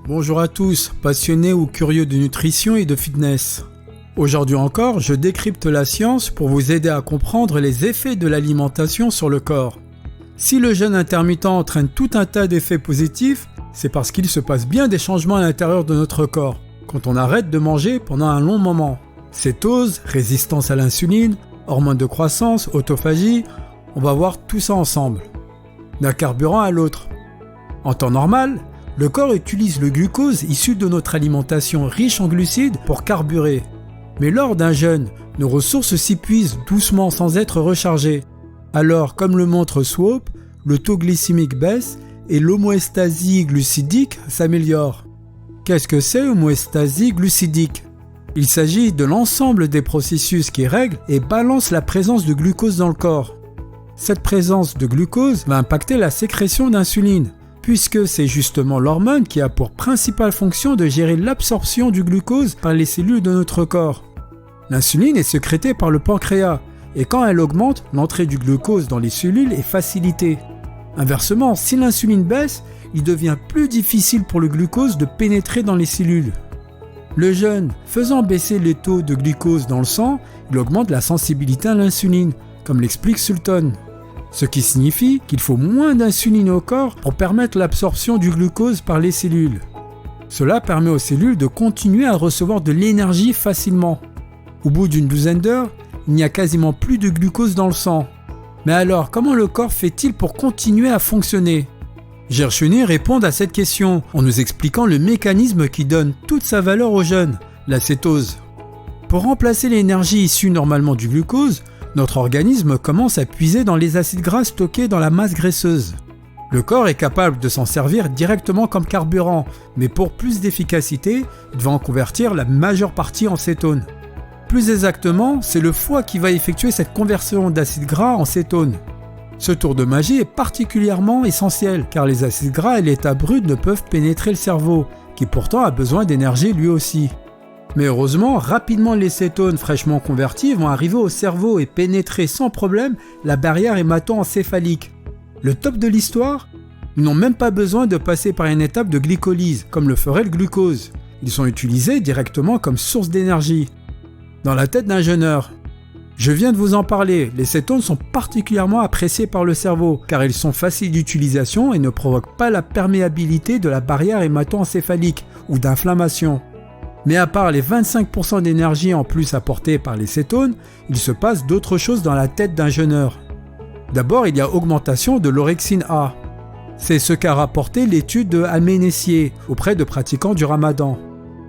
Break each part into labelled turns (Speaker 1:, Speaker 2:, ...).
Speaker 1: Bonjour à tous, passionnés ou curieux de nutrition et de fitness. Aujourd'hui encore, je décrypte la science pour vous aider à comprendre les effets de l'alimentation sur le corps. Si le jeûne intermittent entraîne tout un tas d'effets positifs, c'est parce qu'il se passe bien des changements à l'intérieur de notre corps, quand on arrête de manger pendant un long moment. Cétose, résistance à l'insuline, hormones de croissance, autophagie, on va voir tout ça ensemble. D'un carburant à l'autre. En temps normal, le corps utilise le glucose issu de notre alimentation riche en glucides pour carburer. Mais lors d'un jeûne, nos ressources s'épuisent doucement sans être rechargées. Alors, comme le montre Swope, le taux glycémique baisse et l'homéostasie glucidique s'améliore. Qu'est-ce que c'est l'homéostasie glucidique ? Il s'agit de l'ensemble des processus qui règlent et balancent la présence de glucose dans le corps. Cette présence de glucose va impacter la sécrétion d'insuline, puisque c'est justement l'hormone qui a pour principale fonction de gérer l'absorption du glucose par les cellules de notre corps. L'insuline est sécrétée par le pancréas, et quand elle augmente, l'entrée du glucose dans les cellules est facilitée. Inversement, si l'insuline baisse, il devient plus difficile pour le glucose de pénétrer dans les cellules. Le jeûne, faisant baisser les taux de glucose dans le sang, il augmente la sensibilité à l'insuline, comme l'explique Sulton. Ce qui signifie qu'il faut moins d'insuline au corps pour permettre l'absorption du glucose par les cellules. Cela permet aux cellules de continuer à recevoir de l'énergie facilement. Au bout d'une douzaine d'heures, il n'y a quasiment plus de glucose dans le sang. Mais alors, comment le corps fait-il pour continuer à fonctionner ? Gershuny répond à cette question en nous expliquant le mécanisme qui donne toute sa valeur au jeûne, la cétose. Pour remplacer l'énergie issue normalement du glucose, notre organisme commence à puiser dans les acides gras stockés dans la masse graisseuse. Le corps est capable de s'en servir directement comme carburant, mais pour plus d'efficacité, il va en convertir la majeure partie en cétone. Plus exactement, c'est le foie qui va effectuer cette conversion d'acides gras en cétone. Ce tour de magie est particulièrement essentiel, car les acides gras et l'état brut ne peuvent pénétrer le cerveau, qui pourtant a besoin d'énergie lui aussi. Mais heureusement, rapidement les cétones fraîchement converties vont arriver au cerveau et pénétrer sans problème la barrière hémato-encéphalique. Le top de l'histoire ? Ils n'ont même pas besoin de passer par une étape de glycolyse, comme le ferait le glucose. Ils sont utilisés directement comme source d'énergie. Dans la tête d'un jeûneur. Je viens de vous en parler, les cétones sont particulièrement appréciés par le cerveau, car ils sont faciles d'utilisation et ne provoquent pas la perméabilité de la barrière hémato-encéphalique ou d'inflammation. Mais à part les 25% d'énergie en plus apportée par les cétones, il se passe d'autres choses dans la tête d'un jeûneur. D'abord, il y a augmentation de l'orexine A. C'est ce qu'a rapporté l'étude de Alménessier auprès de pratiquants du Ramadan.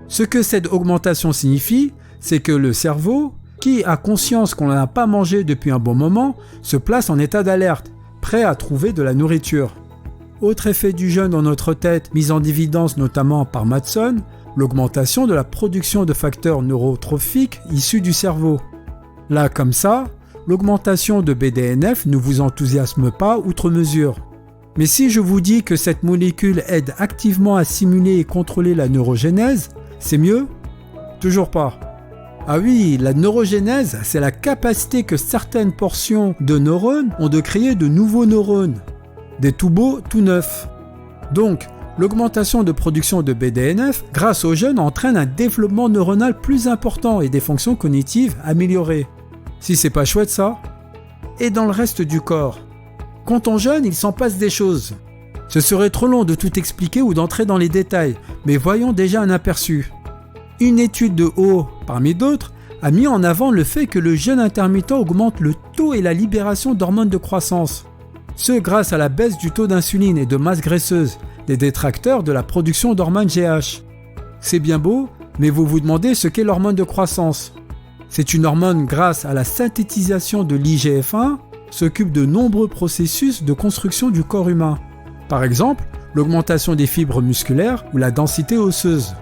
Speaker 1: Ce que cette augmentation signifie, c'est que le cerveau, qui a conscience qu'on n'a pas mangé depuis un bon moment, se place en état d'alerte, prêt à trouver de la nourriture. Autre effet du jeûne dans notre tête, mis en évidence notamment par Mattson, l'augmentation de la production de facteurs neurotrophiques issus du cerveau. Là, comme ça, l'augmentation de BDNF ne vous enthousiasme pas outre mesure. Mais si je vous dis que cette molécule aide activement à simuler et contrôler la neurogénèse, c'est mieux ? Toujours pas. Ah oui, la neurogénèse, c'est la capacité que certaines portions de neurones ont de créer de nouveaux neurones. Des tout beaux, tout neufs. Donc, l'augmentation de production de BDNF grâce au jeûne entraîne un développement neuronal plus important et des fonctions cognitives améliorées. Si c'est pas chouette ça ? Et dans le reste du corps ? Quand on jeûne, il s'en passe des choses. Ce serait trop long de tout expliquer ou d'entrer dans les détails, mais voyons déjà un aperçu. Une étude de Ho, parmi d'autres, a mis en avant le fait que le jeûne intermittent augmente le taux et la libération d'hormones de croissance. Ce grâce à la baisse du taux d'insuline et de masse graisseuse, des détracteurs de la production d'hormones GH. C'est bien beau, mais vous vous demandez ce qu'est l'hormone de croissance. C'est une hormone grâce à la synthétisation de l'IGF-1, s'occupe de nombreux processus de construction du corps humain. Par exemple, l'augmentation des fibres musculaires ou la densité osseuse.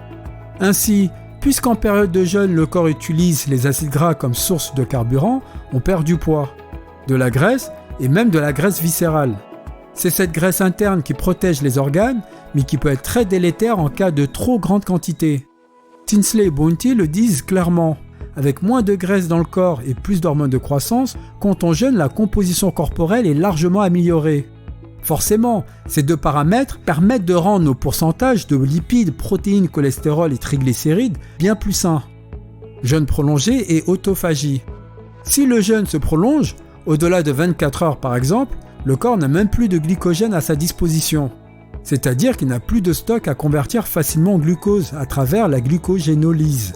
Speaker 1: Ainsi, puisqu'en période de jeûne, le corps utilise les acides gras comme source de carburant, on perd du poids, de la graisse et même de la graisse viscérale. C'est cette graisse interne qui protège les organes, mais qui peut être très délétère en cas de trop grande quantité. Tinsley et Bounty le disent clairement. Avec moins de graisse dans le corps et plus d'hormones de croissance, quand on jeûne, la composition corporelle est largement améliorée. Forcément, ces deux paramètres permettent de rendre nos pourcentages de lipides, protéines, cholestérol et triglycérides bien plus sains. Jeûne prolongé et autophagie. Si le jeûne se prolonge, au-delà de 24 heures par exemple, le corps n'a même plus de glycogène à sa disposition. C'est-à-dire qu'il n'a plus de stock à convertir facilement en glucose à travers la glucogénolyse.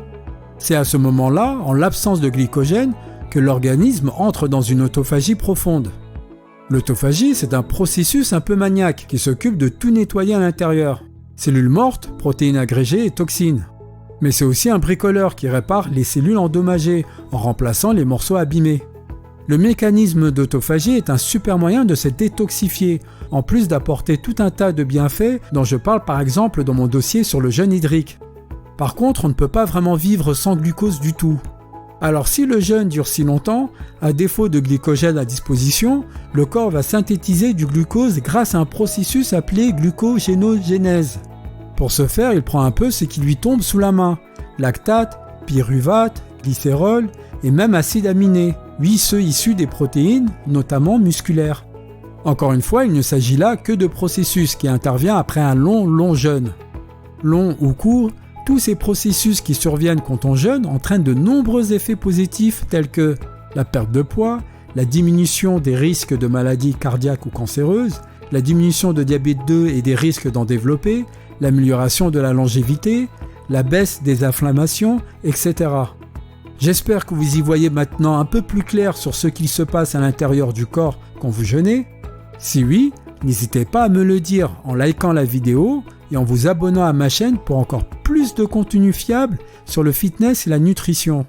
Speaker 1: C'est à ce moment-là, en l'absence de glycogène, que l'organisme entre dans une autophagie profonde. L'autophagie, c'est un processus un peu maniaque qui s'occupe de tout nettoyer à l'intérieur. Cellules mortes, protéines agrégées et toxines. Mais c'est aussi un bricoleur qui répare les cellules endommagées en remplaçant les morceaux abîmés. Le mécanisme d'autophagie est un super moyen de se détoxifier, en plus d'apporter tout un tas de bienfaits dont je parle par exemple dans mon dossier sur le jeûne hydrique. Par contre, on ne peut pas vraiment vivre sans glucose du tout. Alors si le jeûne dure si longtemps, à défaut de glycogène à disposition, le corps va synthétiser du glucose grâce à un processus appelé glucogénogénèse. Pour ce faire, il prend un peu ce qui lui tombe sous la main, lactate, pyruvate, glycérol et même acides aminés, oui ceux issus des protéines, notamment musculaires. Encore une fois, il ne s'agit là que de processus qui intervient après un long jeûne. Long ou court, tous ces processus qui surviennent quand on jeûne entraînent de nombreux effets positifs tels que la perte de poids, la diminution des risques de maladies cardiaques ou cancéreuses, la diminution de diabète 2 et des risques d'en développer, l'amélioration de la longévité, la baisse des inflammations, etc. J'espère que vous y voyez maintenant un peu plus clair sur ce qu'il se passe à l'intérieur du corps quand vous jeûnez. Si oui, n'hésitez pas à me le dire en likant la vidéo et en vous abonnant à ma chaîne pour encore plus de contenu fiable sur le fitness et la nutrition.